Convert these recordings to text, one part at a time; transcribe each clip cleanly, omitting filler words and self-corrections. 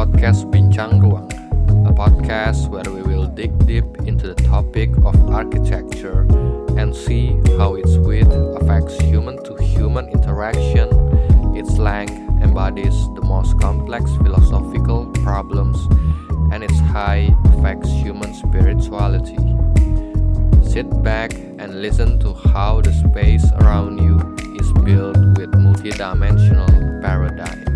podcast Bincang Ruang, a podcast where we will dig deep into the topic of architecture and see how its width affects human-to-human interaction, its length embodies the most complex philosophical problems, and its height affects human spirituality. Sit back and listen to how the space around you is built with multidimensional paradigm.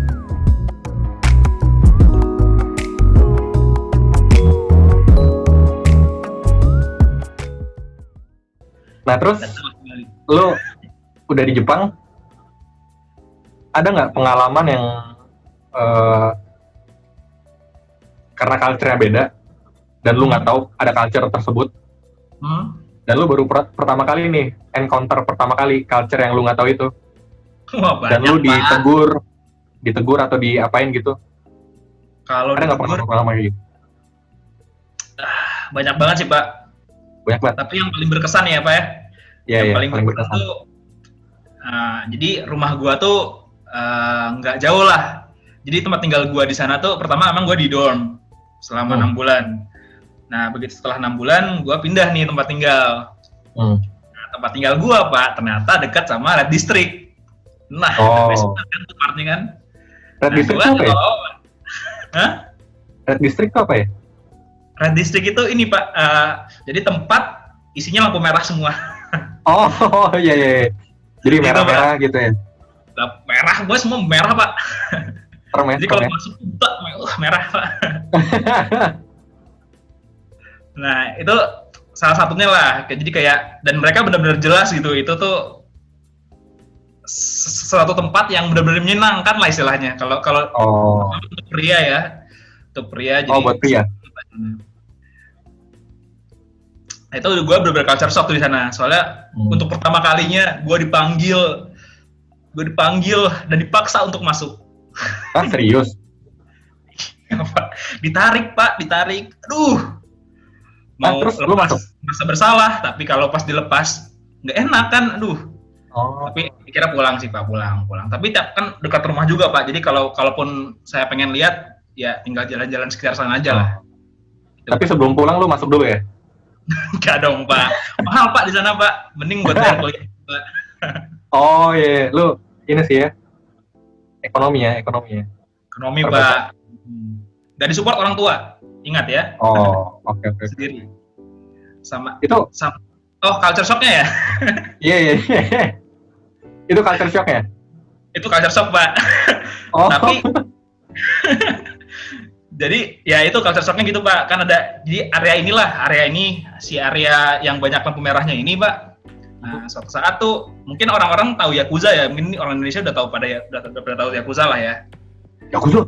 Nah terus, lu udah di Jepang, ada nggak pengalaman yang karena culture-nya beda dan lu nggak tahu ada culture tersebut, dan lu baru pertama kali nih encounter pertama kali culture yang lu nggak tahu itu, dan lu ditegur atau diapain gitu? Kalau ada nggak pengalaman gitu? Banyak banget sih Pak. Banyak banget. Tapi yang paling berkesan ya Pak ya. Yang paling berkesan tuh, jadi rumah gua tuh nggak jauh lah. Jadi tempat tinggal gua di sana tuh pertama emang gua di dorm selama 6 bulan. Nah begitu setelah 6 bulan gua pindah nih tempat tinggal. Nah, tempat tinggal gua Pak ternyata dekat sama Red District. Nah, kan tuh partnya kan. Red District apa ya? Hah? Red District apa ya? Red District itu ini Pak, jadi tempat isinya lampu merah semua. Oh iya. Jadi merah-merah gitu ya? Merah, gue semua merah Pak. Jadi kalau masuk merah Pak. Nah itu salah satunya lah. Jadi kayak, dan mereka benar-benar jelas gitu. Itu tuh suatu tempat yang benar-benar menyenangkan lah istilahnya. Kalau untuk pria ya, untuk pria. Jadi buat pria. Itu gue bener-bener culture shock tuh di sana. Soalnya untuk pertama kalinya gue dipanggil dan dipaksa untuk masuk. Ah serius? Ditarik Pak. Aduh. Mau terus lu masuk? Merasa bersalah, tapi kalau pas dilepas nggak enak kan. Aduh. Tapi kira pulang sih Pak, pulang. Tapi kan dekat rumah juga Pak. Jadi kalaupun saya pengen lihat, ya tinggal jalan-jalan sekitar sana aja lah. Tapi sebelum pulang lu masuk dulu ya? Enggak dong Pak, mahal Pak di sana Pak, mending buat bayar kuliah Pak. Oh iya, lu ini sih ya, ekonomi Ekonomi Pak, dan disupport orang tua, ingat ya. Oke. Sendiri. Sama. Culture shock-nya ya? Iya. Itu culture shock ya? Itu culture shock Pak. Tapi jadi ya itu culture shock-nya gitu Pak, kan ada, jadi area ini si area yang banyak lampu merahnya ini Pak. Nah suatu saat tuh mungkin orang-orang tahu Yakuza ya, mungkin orang Indonesia udah tahu udah tahu Yakuza lah ya. Yakuza?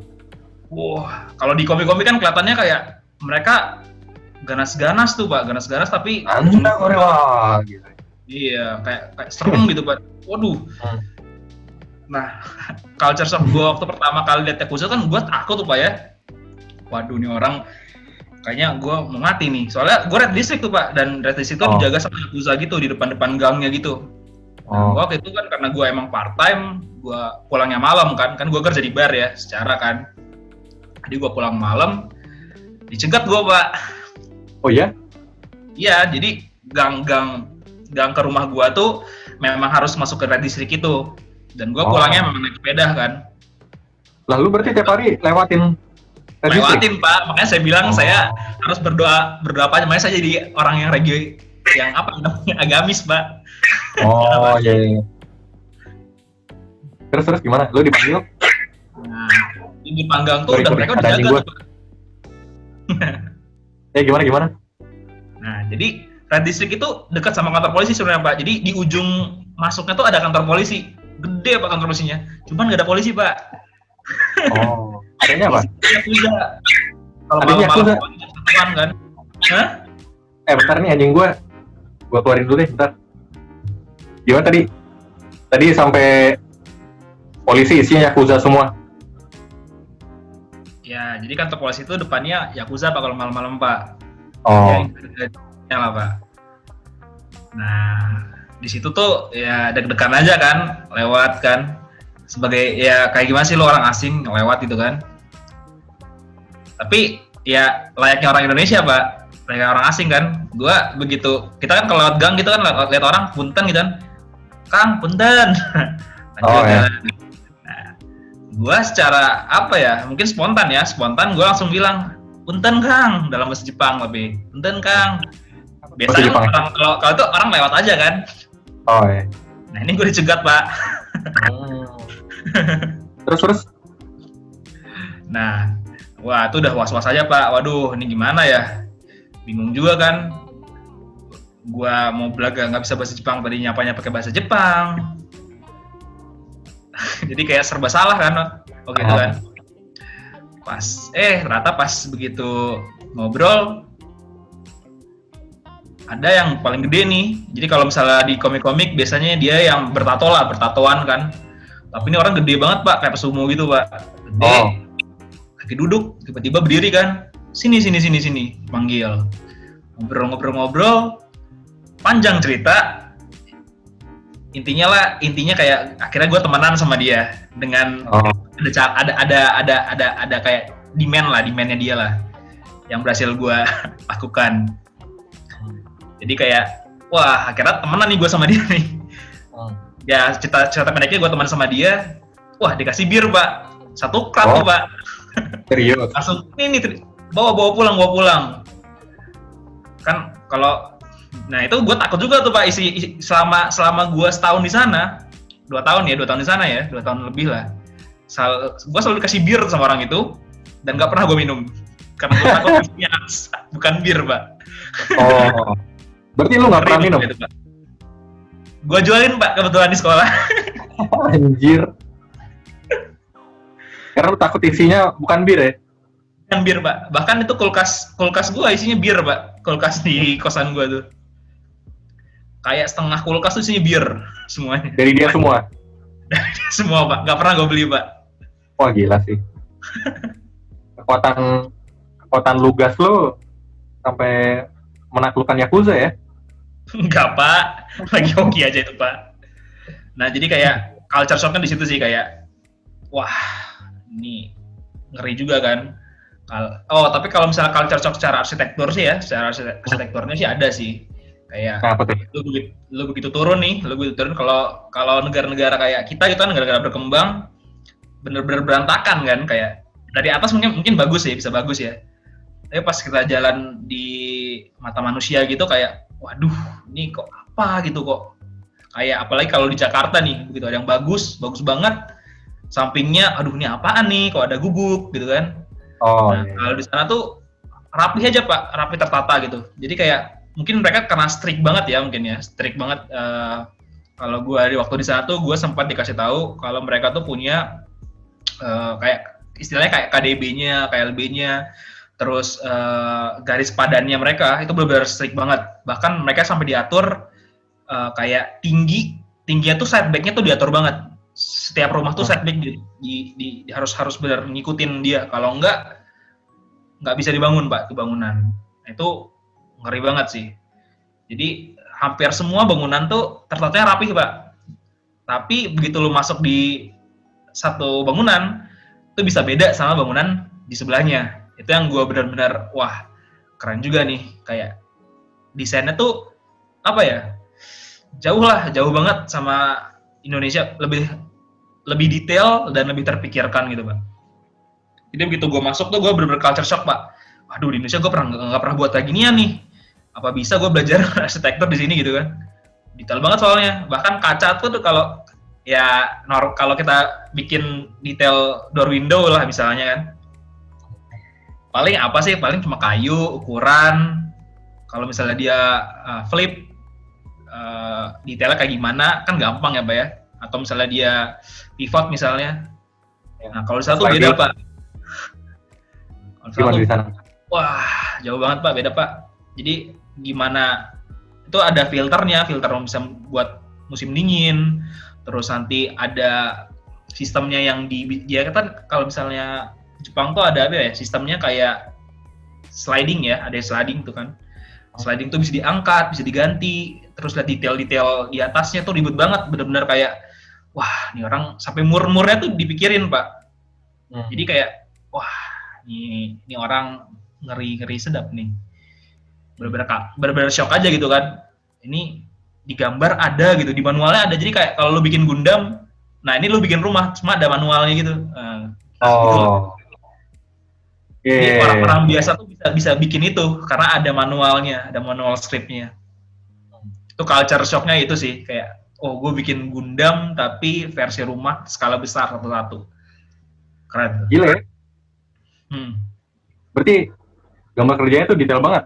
Wah, kalau di komik-komik kan kelihatannya kayak mereka ganas-ganas tuh Pak, tapi Anda Korea gitu. Iya, kayak serem gitu Pak. Waduh. Nah, culture shock gue waktu pertama kali lihat Yakuza kan gue takut tuh Pak ya. Waduh, nih orang kayaknya gue mau mati nih. Soalnya gue Red District tuh Pak, dan Red District itu dijaga sama Yakuza gitu di depan gangnya gitu. Nah, waktu itu kan karena gue emang part time, gue pulangnya malam kan gue kerja di bar ya secara kan. Jadi gue pulang malam, dicegat gue Pak. Oh ya? Iya, jadi gang ke rumah gue tuh memang harus masuk ke Red District itu. Dan gue pulangnya memang naik sepeda kan. Lalu berarti tiap hari lewatin Pak, makanya saya bilang saya harus berdoa apa namanya, saya jadi orang yang yang apa namanya agamis Pak. Iya. Terus gimana? Lu dipanggil? Nah, di panggang tuh udah mereka udah jaga tuh. Gimana? Nah, jadi Red District itu dekat sama kantor polisi sebenarnya Pak. Jadi di ujung masuknya tuh ada kantor polisi. Gede Pak kantor polisinya. Cuman nggak ada polisi Pak. Adanya apa? Yakuza. Kalau malam-malam kan? Hah? Bentar nih anjing gua keluarin dulu deh, bentar. Gimana tadi? Tadi sampai polisi isinya Yakuza semua. Ya, jadi kantor polisi itu depannya Yakuza Pak kalau malam-malam Pak. Ya lah Pak. Nah, di situ tuh ya deg-degan aja kan, lewat kan. Sebagai ya kayak gimana sih lo orang asing lewat gitu kan. Tapi ya layaknya orang Indonesia Pak, layaknya orang asing kan. Gua begitu, kita kan kalau lewat gang gitu kan lihat orang punten gitu kan, Kang punten. Ya. Nah, gua secara apa ya, mungkin spontan gua langsung bilang punten Kang, dalam bahasa Jepang lebih punten Kang. Biasanya orang kalau itu orang lewat aja kan. Ya. Nah ini gue dicegat Pak. Terus. Nah, wah itu udah was-was aja Pak. Waduh, ini gimana ya? Bingung juga kan. Gua mau belaga nggak bisa bahasa Jepang, tadi nyapanya pakai bahasa Jepang. Jadi kayak serba salah kan. Oke gitu kan. Ternyata pas begitu ngobrol, ada yang paling gede nih. Jadi kalau misalnya di komik-komik biasanya dia yang bertatoan kan. Tapi ini orang gede banget Pak, kayak pesumo gitu Pak. Gede. Lagi duduk, tiba-tiba berdiri kan. Sini, panggil. Ngobrol, panjang cerita. Intinya kayak akhirnya gue temenan sama dia dengan ada kayak demandnya dia lah yang berhasil gue lakukan. Jadi kayak, wah akhirnya temenan nih gue sama dia nih. Ya cerita pendeknya gue teman sama dia. Wah dikasih bir Pak. 1 krat tuh Pak. Serius? Langsung, ini bawa pulang. Kan kalau, nah itu gue takut juga tuh Pak. Selama gue setahun di sana, 2 tahun di sana ya, 2 tahun lebih lah. Gue selalu dikasih bir sama orang itu. Dan gak pernah gue minum. Karena gue takut isinya bukan bir Pak. Berarti lu gak pernah minum? Gue jualin Pak kebetulan di sekolah. Anjir. Karena lu takut isinya bukan bir ya? Bukan bir Pak. Bahkan itu kulkas gue isinya bir Pak. Kulkas di kosan gue tuh. Kayak setengah kulkas tuh isinya bir semuanya. Dari dia semua? Dari dia semua Pak. Gak pernah gue beli Pak. Wah gila sih. Kekuatan lugas lu sampai menaklukkan Yakuza ya? Enggak Pak, lagi hoki aja itu Pak. Nah jadi kayak culture shock kan di situ sih, kayak wah ini ngeri juga kan. Tapi kalau misalnya culture shock secara arsitektur sih ya, secara arsitekturnya sih ada sih. Kayak lu begitu turun kalau negara-negara kayak kita gitu kan, negara-negara berkembang bener-bener berantakan kan, kayak dari atas mungkin bagus ya, bisa bagus ya. Tapi pas kita jalan di mata manusia gitu kayak, waduh, ini kok apa gitu kok. Kayak apalagi kalau di Jakarta nih, begitu ada yang bagus banget. Sampingnya, aduh ini apaan nih, kok ada gubuk gitu kan. Kalau di sana tuh rapi aja Pak, rapi tertata gitu. Jadi kayak mungkin mereka karena strict banget ya, strict banget. Kalau gue waktu di sana tuh gue sempat dikasih tahu kalau mereka tuh punya kayak istilahnya kayak KDB-nya, KLB-nya. Terus garis padannya mereka itu benar-benar strict banget. Bahkan mereka sampai diatur kayak tingginya tuh setback-nya tuh diatur banget. Setiap rumah tuh setback harus benar ngikutin dia. Kalau nggak bisa dibangun Pak, bangunan. Itu ngeri banget sih. Jadi hampir semua bangunan tuh tertatanya rapi Pak. Tapi begitu lu masuk di satu bangunan, itu bisa beda sama bangunan di sebelahnya. Itu yang gue benar-benar, wah keren juga nih, kayak desainnya tuh apa ya, jauh banget sama Indonesia, lebih detail dan lebih terpikirkan gitu Pak. Jadi begitu gue masuk tuh gue benar-benar culture shock Pak. Waduh di Indonesia gue nggak pernah buat kayak ginian nih. Apa bisa gue belajar arsitektur di sini gitu kan? Detail banget soalnya. Bahkan kaca tuh kalau kita bikin detail door window lah misalnya kan. Paling cuma kayu, ukuran. Kalau misalnya dia flip, detailnya kayak gimana, kan gampang ya Pak ya. Atau misalnya dia pivot misalnya. Nah kalau di sana tuh beda Pak. Gimana di sana? Wah jauh banget Pak, beda Pak. Jadi gimana, itu ada filternya, filter yang bisa buat musim dingin. Terus nanti ada sistemnya yang dia kan kalau misalnya Jepang tuh ada apa ya, sistemnya kayak sliding ya, ada sliding tuh kan. Sliding tuh bisa diangkat, bisa diganti, terus lihat detail-detail di atasnya tuh ribet banget, benar-benar kayak wah, ini orang sampai mur-murnya tuh dipikirin Pak. Jadi kayak wah, ini orang ngeri sedap nih. Bener-bener shock aja gitu kan. Ini di gambar ada gitu, di manualnya ada. Jadi kayak kalau lu bikin Gundam, nah ini lu bikin rumah cuma ada manualnya gitu. Gitu. Jadi orang-orang biasa tuh bisa bikin itu karena ada manualnya, ada manual scriptnya. Itu culture shocknya itu sih, kayak gue bikin Gundam tapi versi rumah skala besar satu-satu. Keren. Gila ya? Berarti gambar kerjanya tuh detail banget?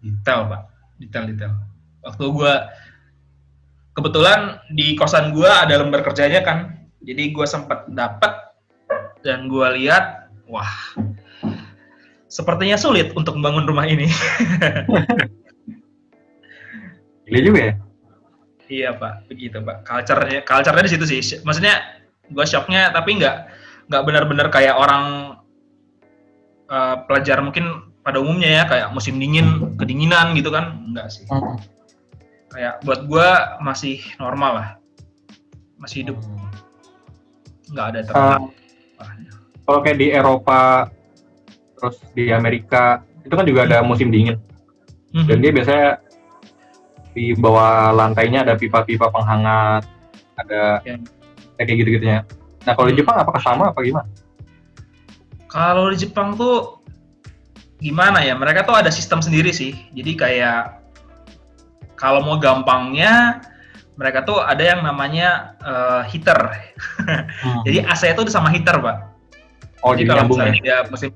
Detail Pak, detail. Waktu gue, kebetulan di kosan gue ada lembar kerjanya kan, jadi gue sempat dapat dan gue lihat, wah, sepertinya sulit untuk membangun rumah ini. Gila juga ya? Iya Pak, begitu Pak. Culture-nya di situ sih. Maksudnya gue shocknya, tapi nggak benar-benar kayak orang pelajar mungkin pada umumnya ya, kayak musim dingin, kedinginan gitu kan, enggak sih. Kayak buat gue masih normal lah, masih hidup, nggak ada terlalu. Kalau kayak di Eropa, terus di Amerika, itu kan juga ada musim dingin. Dan dia biasanya di bawah lantainya ada pipa-pipa penghangat, ada kayak gitu-gitunya. Nah kalau di Jepang apakah sama apa gimana? Kalau di Jepang tuh gimana ya, mereka tuh ada sistem sendiri sih. Jadi kayak kalau mau gampangnya, mereka tuh ada yang namanya heater. Jadi AC itu sama heater Pak. Jadi kalau misalnya dia musim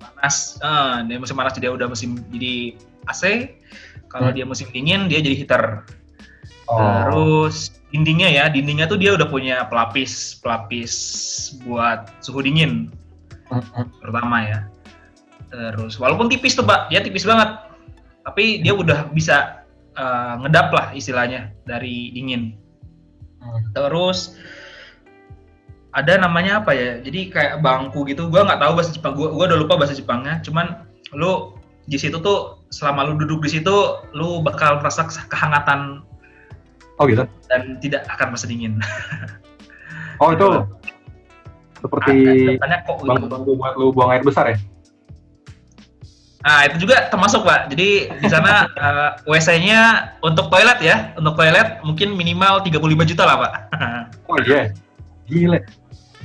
panas, dia udah musim jadi AC. Kalau dia musim dingin, dia jadi heater. Terus dindingnya tuh dia udah punya pelapis buat suhu dingin. Pertama ya. Terus walaupun tipis tuh Pak, dia tipis banget. Tapi dia udah bisa ngedap lah istilahnya dari dingin. Terus ada namanya apa ya? Jadi kayak bangku gitu. Gua nggak tahu bahasa Jepang. Gua udah lupa bahasa Jepangnya. Cuman lu di situ tuh selama lu duduk di situ, lu bakal merasa kehangatan. Oh gitu. Dan tidak akan merasa dingin. Oh itu seperti bangku buat lu buang air besar ya? Nah itu juga termasuk Pak. Jadi di sana WC-nya untuk toilet ya, untuk toilet mungkin minimal 35 juta lah Pak. Oh iya, gila.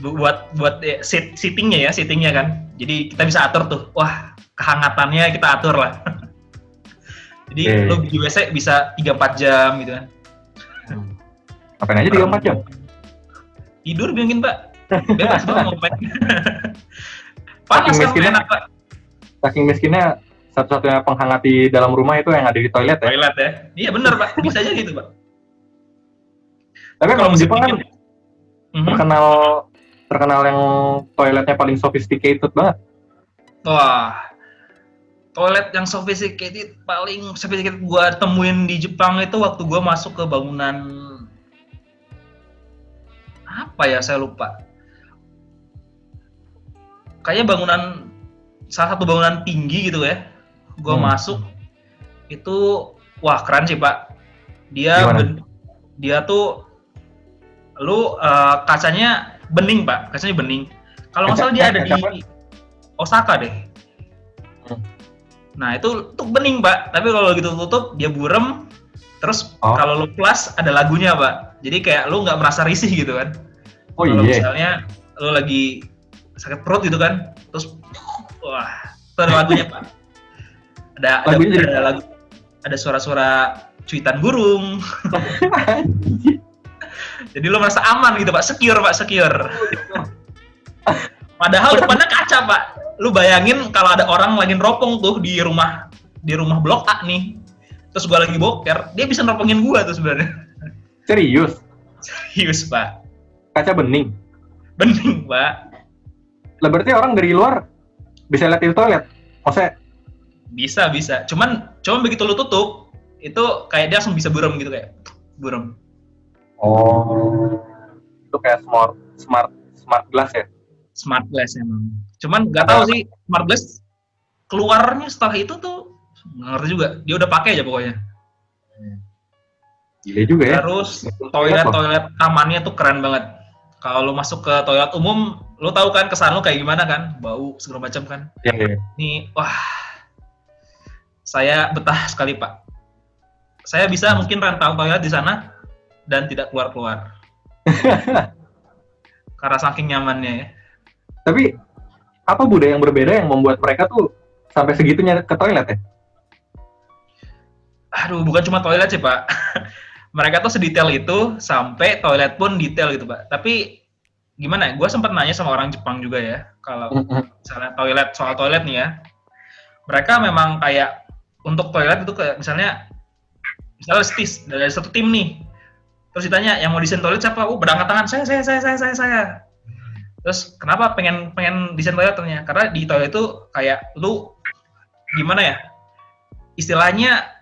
Buat seatingnya kan. Jadi kita bisa atur tuh. Wah kehangatannya kita atur lah. Jadi lu di WC bisa 3-4 jam gitu kan. Ngapain aja 3-4 jam? Tidur mungkin Pak. Bebas banget mau main. Panas kan enak Pak. Saking miskinnya, satu-satunya penghangat di dalam rumah itu yang ada di toilet ya? Toilet ya? Iya benar Pak, bisa aja gitu Pak. Tapi kalau Jepang kan terkenal yang toiletnya paling sophisticated banget. Wah, toilet yang paling sophisticated gua temuin di Jepang itu waktu gua masuk ke bangunan apa ya, saya lupa. Kayaknya salah satu bangunan tinggi gitu ya. Gua masuk itu, wah keren sih Pak. Dia tuh kacanya bening Pak, kacanya bening. Kalau nggak salah dia ada di Osaka deh. Nah itu tuh bening Pak, tapi kalau gitu tutup dia burem. Terus kalau lu plus ada lagunya Pak. Jadi kayak lu nggak merasa risih gitu kan. Kalau misalnya lu lagi sakit perut gitu kan, terus wah itu ada lagunya Pak. Ada suara-suara cuitan burung. Jadi lo merasa aman gitu Pak, secure. Padahal depannya kaca Pak. Lu bayangin kalau ada orang lagi neropong tuh di rumah blok A nih. Terus gua lagi boker, dia bisa neropongin gua tuh sebenarnya. Serius Pak. Kaca bening Pak. Lah berarti orang dari luar bisa lihat di toilet? Maksudnya? Bisa. Cuman begitu lu tutup, itu kayak dia langsung bisa burem gitu kayak. Burem. Oh. Itu kayak smart glass ya? Smart glass emang. Cuman nggak tahu sih smart glass keluarnya setelah itu tuh nggak ngerti juga. Dia udah pakai aja pokoknya. Gila juga ya. Terus toilet kamarnya tuh keren banget. Kalau lu masuk ke toilet umum lo tahu kan kesan lo kayak gimana kan, bau segala macam kan. Iya. Nih, wah, saya betah sekali Pak. Saya bisa mungkin rantau toilet di sana dan tidak keluar-keluar. Karena saking nyamannya ya. Tapi apa budaya yang berbeda yang membuat mereka tuh sampai segitunya ke toilet ya? Aduh, bukan cuma toilet sih Pak. Mereka tuh sedetail itu sampai toilet pun detail gitu Pak. Tapi gimana ya? Gue sempat nanya sama orang Jepang juga ya. Kalau misalnya soal toilet nih ya. Mereka memang kayak untuk toilet itu kayak misalnya dari satu tim nih. Terus ditanya yang mau desain toilet siapa? Berangkat tangan saya. Terus kenapa pengen desain toilet ternyata? Karena di toilet itu kayak lu gimana ya? Istilahnya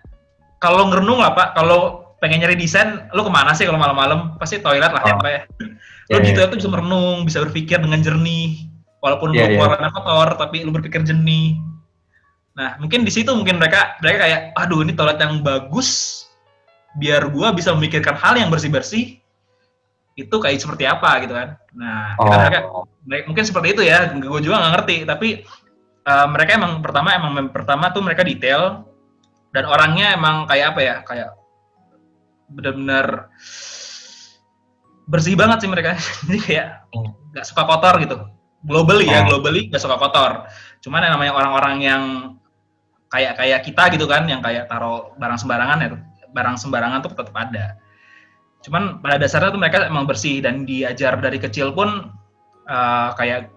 kalau ngerenung lah Pak, kalau pengen nyari desain, lu kemana sih kalau malam-malam? Pasti toilet lah ya Pak ya. Lu di toilet tuh bisa merenung, bisa berpikir dengan jernih. Walaupun lu keluarannya kotor, tapi lu berpikir jernih. Nah, mungkin di situ mungkin mereka kayak, aduh ini toilet yang bagus, biar gua bisa memikirkan hal yang bersih-bersih, itu kayak seperti apa gitu kan. Nah, mereka mungkin seperti itu ya, gue juga nggak ngerti, tapi mereka emang pertama tuh mereka detail, dan orangnya emang kayak apa ya, kayak benar-benar bersih banget sih mereka. Jadi kayak nggak suka kotor gitu. Globally nggak suka kotor. Cuman yang namanya orang-orang yang kayak kita gitu kan, yang kayak taruh barang sembarangan tuh tetap ada. Cuman pada dasarnya tuh mereka emang bersih, dan diajar dari kecil pun kayak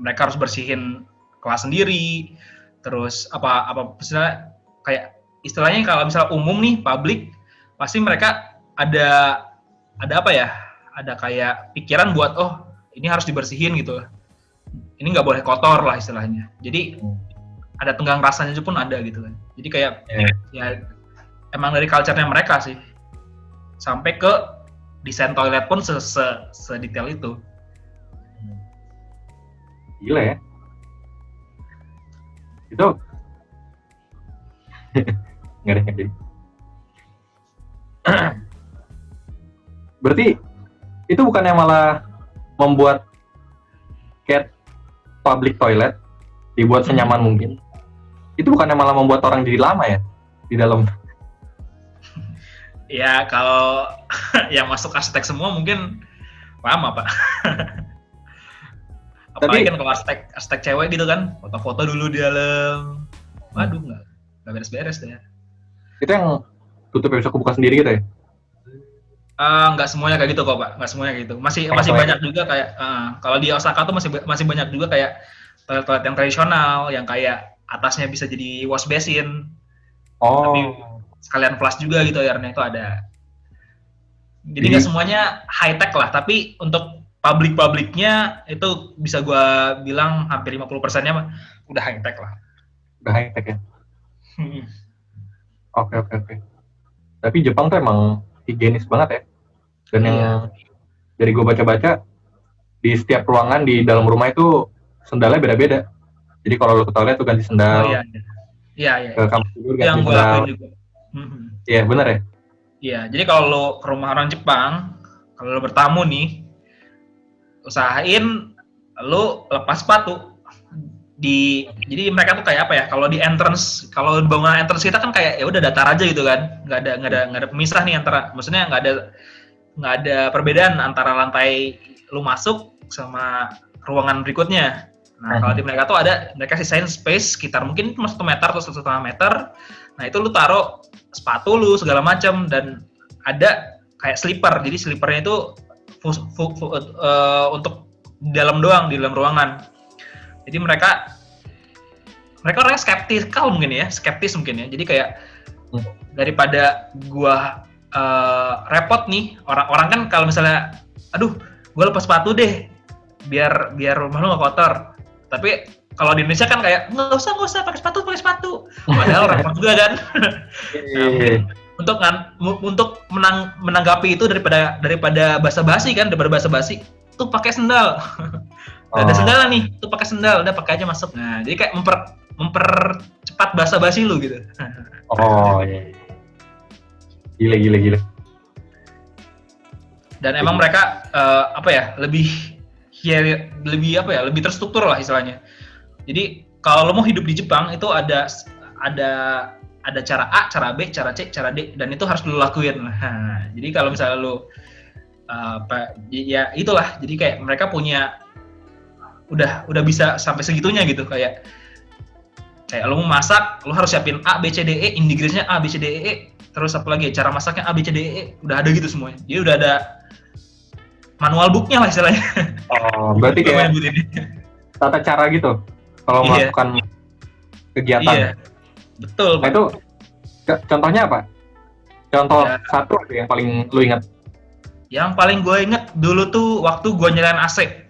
mereka harus bersihin kelas sendiri. Terus apa misalnya kayak istilahnya kalau misalnya umum nih, publik, pasti mereka ada apa ya? Ada kayak pikiran buat ini harus dibersihin gitu. Ini nggak boleh kotor lah istilahnya. Jadi ada tenggang rasanya pun ada gitu kan. Jadi kayak ya emang dari culture-nya mereka sih. Sampai ke desain toilet pun sedetail itu. Gila ya. Itu nggak ada. Berarti itu bukannya malah membuat kayak public toilet dibuat senyaman mungkin. Itu bukannya malah membuat orang jadi lama ya di dalam. Ya kalau yang masuk arsitek semua mungkin lama Pak. Apalagi kan kalau arsitek cewek gitu kan, foto-foto dulu di dalam. Waduh, nggak beres-beres deh. Itu yang tutupnya bisa kebuka sendiri gitu ya? Nggak semuanya kayak gitu kok Pak, nggak semuanya kayak gitu. Masih banyak juga kayak kalau di Osaka tuh masih banyak juga kayak toilet yang tradisional, yang kayak atasnya bisa jadi wash basin. Tapi sekalian flush juga gitu airnya itu ada. Jadi nggak semuanya high tech lah, tapi untuk publiknya itu bisa gue bilang hampir 50%-nya mah udah high tech lah. Udah high tech ya. Oke. Tapi Jepang tuh emang higienis banget ya. Dan yang dari gue baca-baca, di setiap ruangan di dalam rumah itu sendalnya beda-beda. Jadi kalau lo ke toilet tuh ganti sendal. Iya. Ke kamar tidur ganti yang sendal. Yang gue lakuin juga. Iya, benar ya? Iya, jadi kalau lo ke rumah orang Jepang, kalau lo bertamu nih, usahain lo lepas sepatu. Jadi mereka tuh kayak apa ya? Kalau di entrance, kalau bangunan entrance kita kan kayak ya udah datar aja gitu kan, nggak ada pemisah nih antara, maksudnya nggak ada perbedaan antara lantai lo masuk sama ruangan berikutnya. Nah kalau di mereka tuh mereka sisain space sekitar mungkin 1 meter atau 1,5 meter. Nah itu lu taruh sepatu lu segala macam, dan ada kayak slipper. Jadi slippernya itu untuk di dalam doang, di dalam ruangan. Jadi mereka orangnya skeptis mungkin ya. Jadi kayak daripada gua repot nih, orang kan kalau misalnya aduh gua lepas sepatu deh biar rumah lu gak kotor. Tapi kalau di Indonesia kan kayak nggak usah pakai sepatu. Padahal repot juga kan. Nah, untuk menanggapi itu daripada basa-basi tuh pakai sendal. Ada sendal nih, tuh pakai sendal, udah pakai aja masuk. Nah, jadi kayak mempercepat basa-basi lu gitu. Iya. Gila. Dan emang mereka lebih lebih apa ya, lebih terstruktur lah istilahnya. Jadi kalau lo mau hidup di Jepang itu ada cara A, cara B, cara C, cara D, dan itu harus lo lakuin. Nah, jadi kalau misalnya lo ya itulah, jadi kayak mereka punya udah bisa sampai segitunya gitu, kayak lo mau masak, lo harus siapin A, B, C, D, E, ingredientsnya A, B, C, D, E, terus apa lagi, cara masaknya A, B, C, D, E, udah ada gitu semuanya. Jadi udah ada manual booknya lah istilahnya. Oh, berarti kayak tata cara gitu kalau melakukan kegiatan. Iya, betul. Nah, itu contohnya apa? Contoh satu yang paling lu ingat? Yang paling gue inget dulu tuh waktu gue nyalain AC.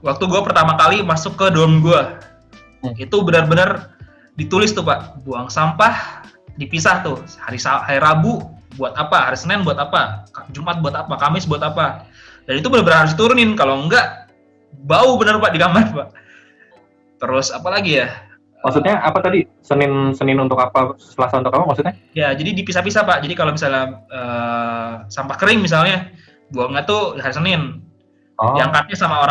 Waktu gue pertama kali masuk ke dorm gue, itu benar-benar ditulis tuh Pak, buang sampah dipisah tuh, hari Rabu buat apa, hari Senin buat apa, Jumat buat apa, Kamis buat apa. Dan itu benar-benar harus diturunin, kalau enggak bau bener Pak di kamar Pak. Terus apa lagi ya? Maksudnya apa tadi? Senin untuk apa, Selasa untuk apa maksudnya? Ya, jadi dipisah-pisah Pak. Jadi kalau misalnya sampah kering misalnya, buangnya tuh hari Senin. Diangkatnya sama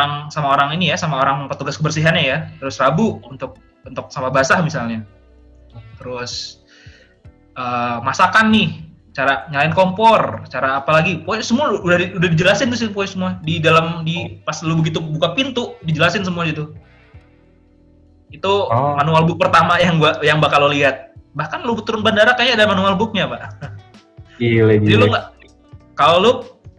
orang ini ya, sama orang petugas kebersihannya ya. Terus Rabu untuk sampah basah misalnya. Terus masakan nih, cara nyalain kompor, cara apa lagi? Pokoknya semua udah dijelasin tuh sih, pokoknya semua di pas lu begitu buka pintu dijelasin semua gitu. Itu manual book pertama yang bakal lo lihat. Bahkan lu turun bandara kayaknya ada manual booknya Pak. Gile. Jadi lu kalau lu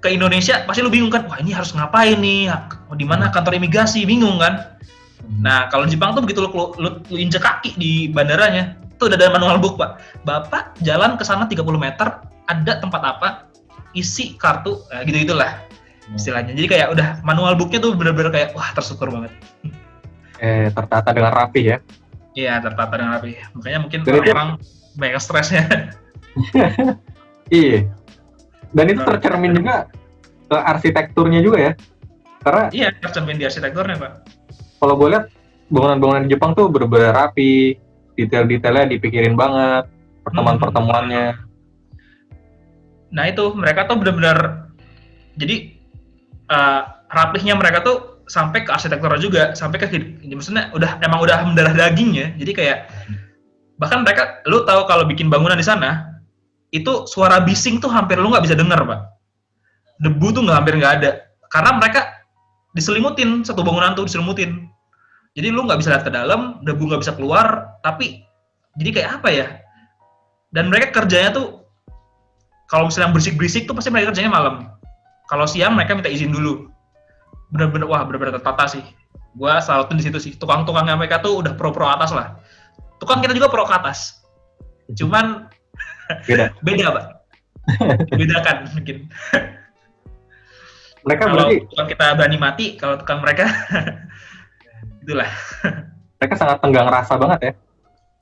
ke Indonesia pasti lu bingung kan, wah ini harus ngapain nih, di mana kantor imigrasi, bingung kan. Nah kalau di Jepang tuh begitu lu injek kaki di bandaranya, itu udah ada manual book Pak. Bapak jalan ke sana 30 meter, ada tempat apa, isi kartu, gitu-gitulah istilahnya. Jadi kayak udah manual booknya tuh bener-bener kayak wah tersyukur banget. Tertata dengan rapi ya. Iya, tertata dengan rapi. Makanya mungkin orang banyak stresnya. Iya. Dan itu tercermin juga ke arsitekturnya juga ya. Karena iya, tercermin di arsitekturnya, Pak. Kalau gue lihat bangunan-bangunan di Jepang tuh bener-bener rapi, detail-detailnya dipikirin banget, pertemuan-pertemuannya. Nah itu mereka tuh bener-bener, jadi rapihnya mereka tuh sampai ke arsitekturnya juga, sampai ke maksudnya emang udah mendarah dagingnya. Jadi kayak bahkan mereka, lu tahu kalau bikin bangunan di sana itu suara bising tuh hampir lu nggak bisa dengar Pak. Debu tuh hampir nggak ada, karena mereka diselimutin, satu bangunan tuh diselimutin. Jadi lu nggak bisa lihat ke dalam, debu nggak bisa keluar, tapi jadi kayak apa ya? Dan mereka kerjanya tuh kalau misalnya berisik-berisik tuh pasti mereka kerjanya malam. Kalau siang mereka minta izin dulu. Bener-bener tertata sih. Gua salutin di situ sih. Tukang-tukangnya mereka tuh udah pro atas lah. Tukang kita juga pro ke atas. Cuman beda Pak. Bedakan mungkin. Mereka kalau berarti tukang kita berani mati, kalau tukang mereka itulah. Mereka sangat tenggang rasa banget ya.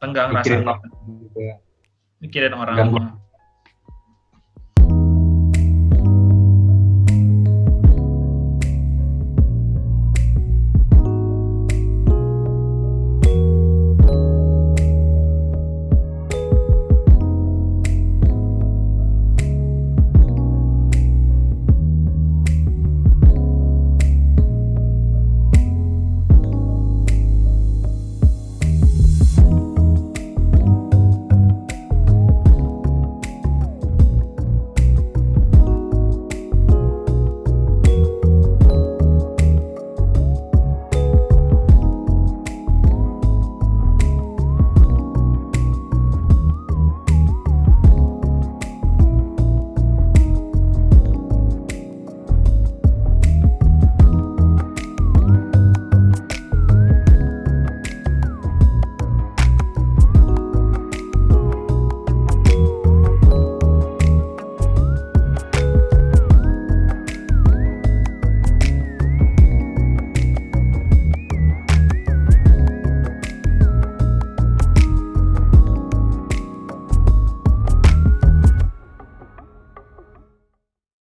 Tenggang Mikirin rasa. Mikirin orang.